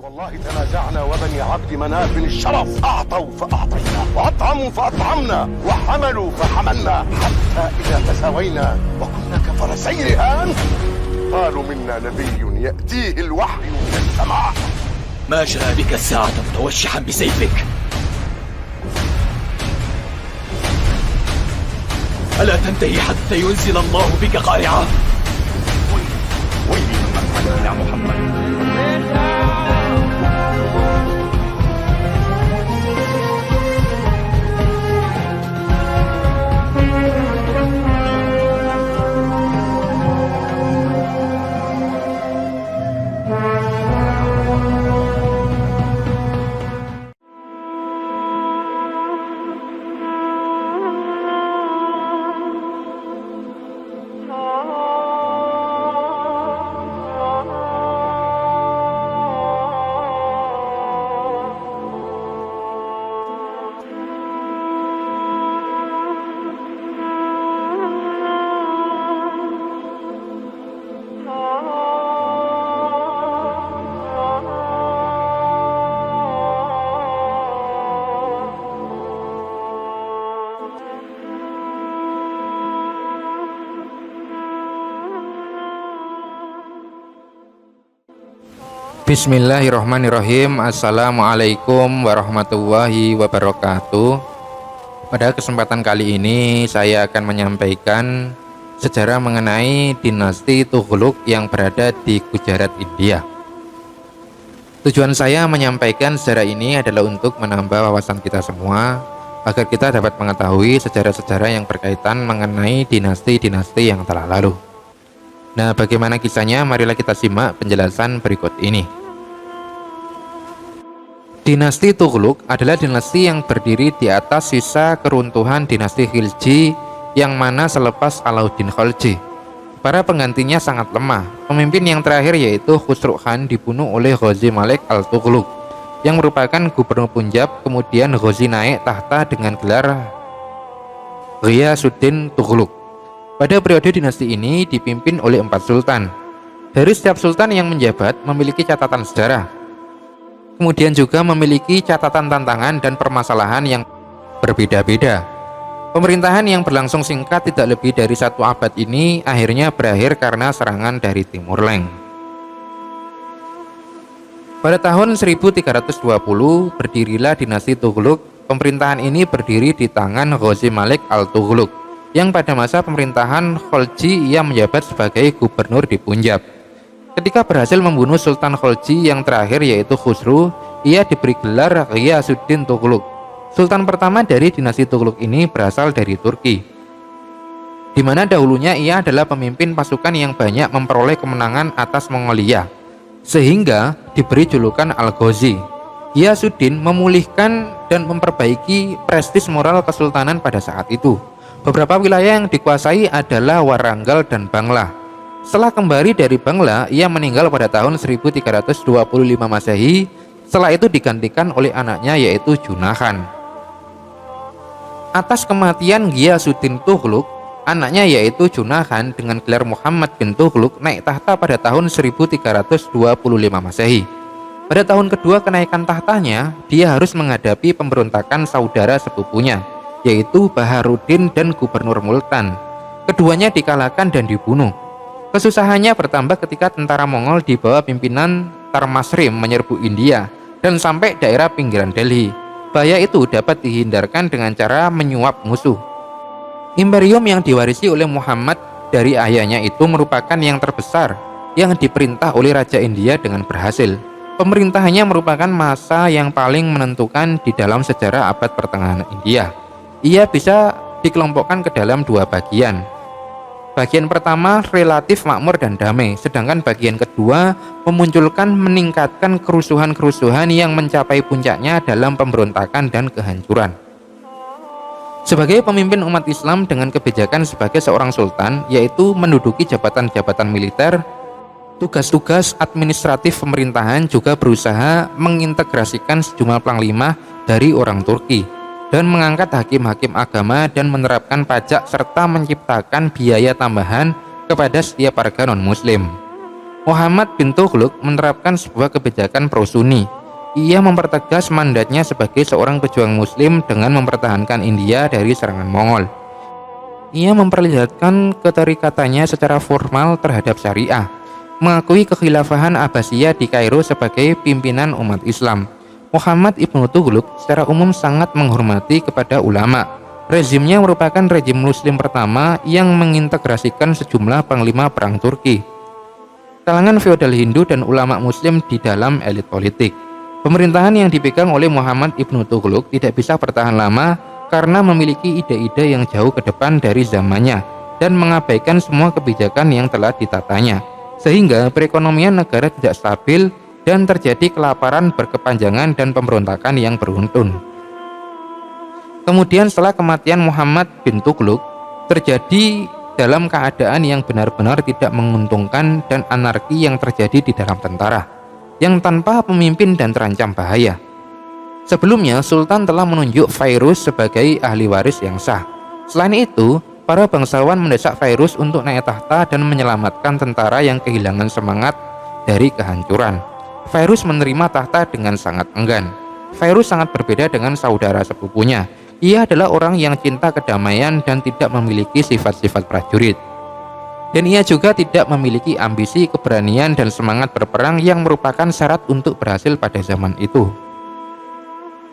والله تنازعنا وبني عبد مناف الشرف أعطوا فأعطينا وأطعموا فأطعمنا وحملوا فحملنا حتى إذا تساوينا وكنا كفرسي رهان قالوا منا نبي يأتيه الوحي من السماء. ما جاء بك الساعة متوشحا بسيفك؟ ألا تنتهي حتى ينزل الله بك قارعة؟ ويلي من يا محمد. Bismillahirrahmanirrahim. Assalamualaikum warahmatullahi wabarakatuh. Pada kesempatan kali ini saya akan menyampaikan sejarah mengenai dinasti Tughluk yang berada di Gujarat, India. Tujuan saya menyampaikan sejarah ini adalah untuk menambah wawasan kita semua agar kita dapat mengetahui sejarah-sejarah yang berkaitan mengenai dinasti-dinasti yang telah lalu. Nah, bagaimana kisahnya? Marilah kita simak penjelasan berikut ini. Dinasti Tughluk adalah dinasti yang berdiri di atas sisa keruntuhan dinasti Khilji yang mana selepas Alauddin Khalji. Para penggantinya sangat lemah. Pemimpin yang terakhir yaitu Khusru Khan dibunuh oleh Ghazi Malik al-Tughluk yang merupakan gubernur Punjab. Kemudian Ghazi naik tahta dengan gelar Ghiyasuddin Tughluk. Pada periode dinasti ini dipimpin oleh 4 sultan. Dari setiap sultan yang menjabat memiliki catatan sejarah. Kemudian juga memiliki catatan tantangan dan permasalahan yang berbeda-beda. Pemerintahan yang berlangsung singkat tidak lebih dari 1 abad ini akhirnya berakhir karena serangan dari Timur Leng. Pada tahun 1320 berdirilah dinasti Tughluk. Pemerintahan ini berdiri di tangan Ghazi Malik al-Tughluk yang pada masa pemerintahan Khalji ia menjabat sebagai gubernur di Punjab. Ketika berhasil membunuh Sultan Khalji yang terakhir yaitu Khusru, ia diberi gelar Ghiyasuddin Tughluk. Sultan pertama dari dinasti Tughluk ini berasal dari Turki, di mana dahulunya ia adalah pemimpin pasukan yang banyak memperoleh kemenangan atas Mongolia, sehingga diberi julukan Al-Ghazi. Ghiyasuddin memulihkan dan memperbaiki prestis moral kesultanan pada saat itu. Beberapa wilayah yang dikuasai adalah Warangal dan Bangla. Setelah kembali dari Bangla, ia meninggal pada tahun 1325 Masehi. Setelah itu digantikan oleh anaknya yaitu Junah Khan. Atas kematian Ghiyasuddin Tughluk, anaknya yaitu Junah Khan dengan gelar Muhammad bin Tughluk naik tahta pada tahun 1325 Masehi. Pada tahun kedua kenaikan tahtanya, dia harus menghadapi pemberontakan saudara sepupunya yaitu Baharuddin dan Gubernur Multan. Keduanya dikalahkan dan dibunuh. Kesusahannya bertambah ketika tentara Mongol di bawah pimpinan Tarmasrim menyerbu India dan sampai daerah pinggiran Delhi. Bahaya itu dapat dihindarkan dengan cara menyuap musuh. Imperium yang diwarisi oleh Muhammad dari ayahnya itu merupakan yang terbesar yang diperintah oleh Raja India dengan berhasil. Pemerintahannya merupakan masa yang paling menentukan di dalam sejarah abad pertengahan India. Ia bisa dikelompokkan ke dalam 2 bagian. Bagian pertama relatif makmur dan damai, sedangkan bagian kedua meningkatkan kerusuhan-kerusuhan yang mencapai puncaknya dalam pemberontakan dan kehancuran. Sebagai pemimpin umat Islam dengan kebijakan sebagai seorang sultan, yaitu menduduki jabatan-jabatan militer, tugas-tugas administratif pemerintahan juga berusaha mengintegrasikan sejumlah panglima dari orang Turki dan mengangkat hakim-hakim agama dan menerapkan pajak serta menciptakan biaya tambahan kepada setiap warga non-muslim. Muhammad bin Tughluk menerapkan sebuah kebijakan pro-Sunni. Ia mempertegas mandatnya sebagai seorang pejuang muslim dengan mempertahankan India dari serangan Mongol. Ia memperlihatkan keterikatannya secara formal terhadap syariah, mengakui kekhilafahan Abbasiyah di Kairo sebagai pimpinan umat Islam. Muhammad ibnu Tughluk secara umum sangat menghormati kepada ulama. Rezimnya merupakan rezim muslim pertama yang mengintegrasikan sejumlah panglima perang Turki, kalangan feodal Hindu dan ulama muslim di dalam elit politik. Pemerintahan yang dipegang oleh Muhammad ibnu Tughluk tidak bisa bertahan lama karena memiliki ide-ide yang jauh ke depan dari zamannya dan mengabaikan semua kebijakan yang telah ditatanya, sehingga perekonomian negara tidak stabil dan terjadi kelaparan berkepanjangan dan pemberontakan yang beruntun. Kemudian setelah kematian Muhammad bin Tughluk, terjadi dalam keadaan yang benar-benar tidak menguntungkan dan anarki yang terjadi di dalam tentara, yang tanpa pemimpin dan terancam bahaya. Sebelumnya, Sultan telah menunjuk Fairuz sebagai ahli waris yang sah. Selain itu, para bangsawan mendesak Fairuz untuk naik tahta dan menyelamatkan tentara yang kehilangan semangat dari kehancuran. Fairuz menerima tahta dengan sangat enggan. Fairuz sangat berbeda dengan saudara sepupunya. Ia adalah orang yang cinta kedamaian dan tidak memiliki sifat-sifat prajurit. Dan ia juga tidak memiliki ambisi, keberanian, dan semangat berperang yang merupakan syarat untuk berhasil pada zaman itu.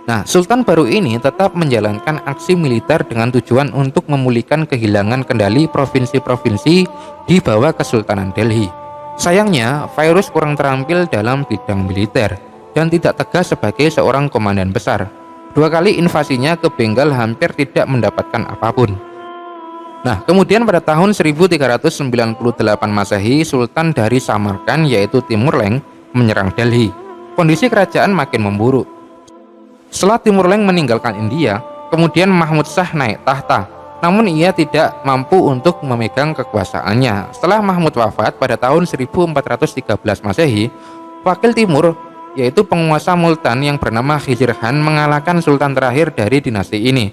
Nah, Sultan baru ini tetap menjalankan aksi militer dengan tujuan untuk memulihkan kehilangan kendali provinsi-provinsi di bawah Kesultanan Delhi. Sayangnya, Fairuz kurang terampil dalam bidang militer dan tidak tegas sebagai seorang komandan besar. 2 kali invasinya ke Bengal hampir tidak mendapatkan apapun. Nah, kemudian pada tahun 1398 Masehi, Sultan dari Samarkand yaitu Timur Leng menyerang Delhi. Kondisi kerajaan makin memburuk. Setelah Timur Leng meninggalkan India, kemudian Mahmud Shah naik tahta. Namun ia tidak mampu untuk memegang kekuasaannya. Setelah Mahmud wafat pada tahun 1413 Masehi, wakil Timur yaitu penguasa Multan yang bernama Khizr Khan mengalahkan sultan terakhir dari dinasti ini.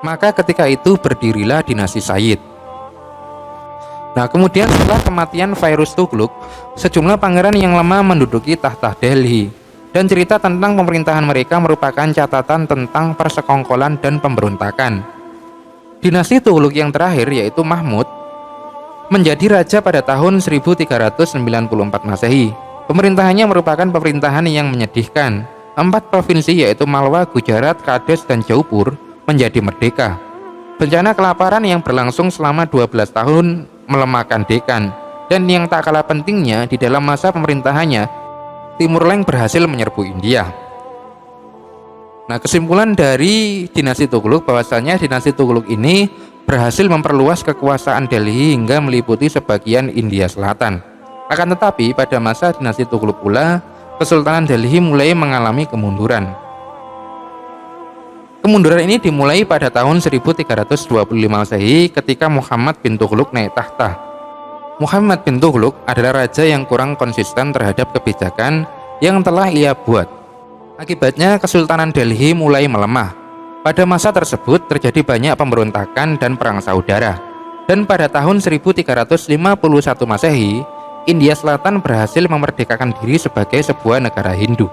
Maka ketika itu berdirilah dinasti Sayyid. Nah, kemudian setelah kematian Fairuz Tughluk, sejumlah pangeran yang lemah menduduki tahta Delhi. Dan cerita tentang pemerintahan mereka merupakan catatan tentang persekongkolan dan pemberontakan. Dinasti Tughluk yang terakhir yaitu Mahmud menjadi raja pada tahun 1394 Masehi. Pemerintahannya merupakan pemerintahan yang menyedihkan. 4 provinsi yaitu Malwa, Gujarat, Kades, dan Jaipur menjadi merdeka. Bencana kelaparan yang berlangsung selama 12 tahun melemahkan Dekan, dan yang tak kalah pentingnya di dalam masa pemerintahannya, Timur Leng berhasil menyerbu India. Nah, kesimpulan dari dinasti Tughluk bahwasanya dinasti Tughluk ini berhasil memperluas kekuasaan Delhi hingga meliputi sebagian India Selatan. Akan tetapi pada masa dinasti Tughluk pula, Kesultanan Delhi mulai mengalami kemunduran. Kemunduran ini dimulai pada tahun 1325 Masehi ketika Muhammad bin Tughluk naik tahta. Muhammad bin Tughluk adalah raja yang kurang konsisten terhadap kebijakan yang telah ia buat. Akibatnya Kesultanan Delhi mulai melemah. Pada masa tersebut terjadi banyak pemberontakan dan perang saudara. Dan pada tahun 1351 Masehi, India Selatan berhasil memerdekakan diri sebagai sebuah negara Hindu.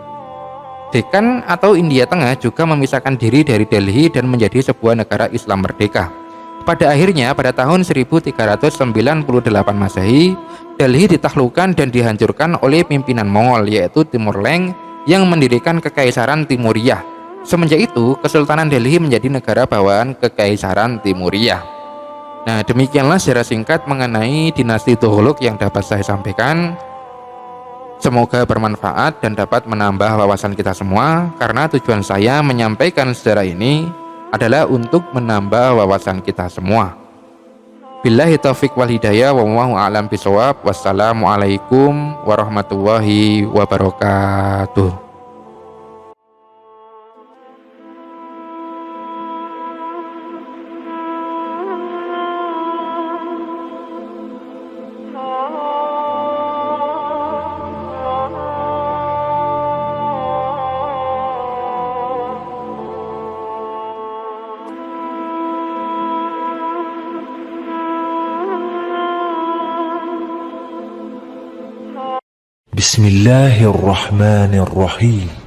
Dekan atau India Tengah juga memisahkan diri dari Delhi dan menjadi sebuah negara Islam merdeka. Pada akhirnya pada tahun 1398 Masehi, Delhi ditaklukkan dan dihancurkan oleh pimpinan Mongol yaitu Timur Leng yang mendirikan Kekaisaran Timuriyah. Semenjak itu, Kesultanan Delhi menjadi negara bawaan Kekaisaran Timuriyah. Nah, demikianlah sejarah singkat mengenai dinasti Tughluk yang dapat saya sampaikan. Semoga bermanfaat dan dapat menambah wawasan kita semua, karena tujuan saya menyampaikan sejarah ini adalah untuk menambah wawasan kita semua. Billahi taufiq wal hidayah, wallahu a'lam bishawab. Wassalamualaikum warahmatullahi wabarakatuh. Bismillahirrahmanirrahim.